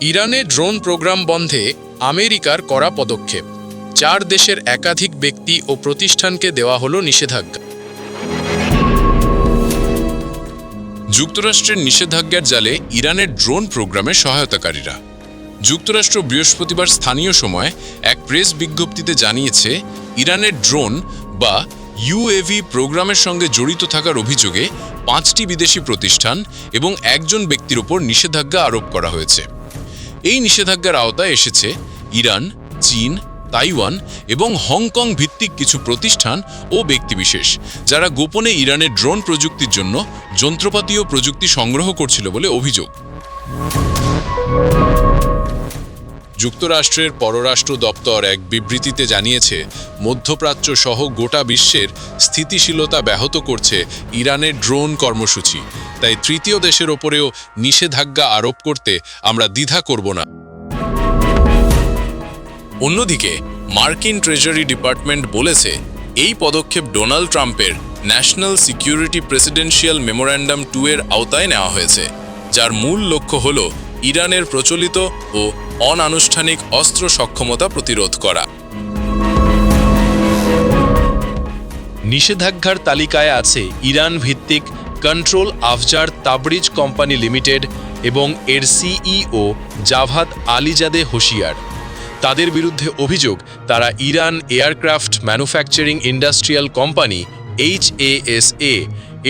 ইরানে drone programme বন্ধে আমেরিকার কড়া পদক্ষেপ। 4 দেশের একাধিক ব্যক্তি ও প্রতিষ্ঠানকে দেওয়া হলো নিষেধাজ্ঞা। যুক্তরাষ্ট্রের নিষেধাজ্ঞার জালে ইরানের ড্রোন প্রোগ্রামের সহায়তাকারীরা। যুক্তরাষ্ট্র বৃহস্পতিবার স্থানীয় সময় এক প্রেস বিজ্ঞপ্তিতে জানিয়েছে, ইরানের ড্রোন বা ইউএভি প্রোগ্রামের সঙ্গে জড়িত থাকার অভিযোগে 5টি বিদেশি প্রতিষ্ঠান এবং একজন ব্যক্তির ওপর নিষেধাজ্ঞা আরোপ করা হয়েছে। এই নিষেধাজ্ঞার আওতায় এসেছে ইরান, চীন, তাইওয়ান এবং হংকং ভিত্তিক কিছু প্রতিষ্ঠান ও ব্যক্তিবিশেষ, যারা গোপনে ইরানের ড্রোন প্রযুক্তির জন্য যন্ত্রপাতি ও প্রযুক্তি সংগ্রহ করছিল বলে অভিযোগ। যুক্তরাষ্ট্রের পররাষ্ট্র দপ্তর এক বিবৃতিতে জানিয়েছে, মধ্যপ্রাচ্য সহ গোটা বিশ্বের স্থিতিশীলতা ব্যাহত করছে ইরানের ড্রোন কর্মসূচি। তাই তৃতীয় দেশের ওপরেও নিষেধাজ্ঞা আরোপ করতে আমরা দ্বিধা করব না। অন্যদিকে মার্কিন ট্রেজারি ডিপার্টমেন্ট বলেছে, এই পদক্ষেপ ডোনাল্ড ট্রাম্পের ন্যাশনাল সিকিউরিটি প্রেসিডেন্সিয়াল মেমোরেন্ডাম 2 এর আওতায় নেওয়া হয়েছে, যার মূল লক্ষ্য হল ইরানের প্রচলিত ও অনানুষ্ঠানিক অস্ত্র সক্ষমতা প্রতিরোধ করা। নিষেধাজ্ঞার তালিকায় আছে ইরান ভিত্তিক control Afzar Tabriz company limited এবং এর সিইও জাভাদ আলিজাদে হোশিয়ার। তাদের বিরুদ্ধে অভিযোগ, তারা Iran aircraft manufacturing industrial company HASA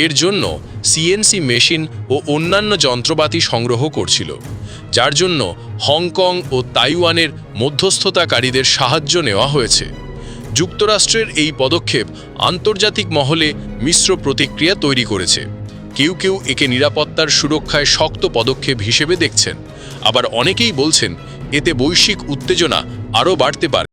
এর জন্য সিএনসি মেশিন ও অন্যান্য যন্ত্রপাতি সংগ্রহ করছিল, যার জন্য হংকং ও তাইওয়ানের মধ্যস্থতাকারীদের সাহায্য নেওয়া হয়েছে। যুক্তরাষ্ট্রের এই পদক্ষেপ আন্তর্জাতিক মহলে মিশ্র প্রতিক্রিয়া তৈরি করেছে। কেউ কেউ একে নিরাপত্তার সুরক্ষায় শক্ত পদক্ষেপ হিসেবে দেখছেন, আবার অনেকেই বলছেন এতে বৈশ্বিক উত্তেজনা আরও বাড়তে পারে।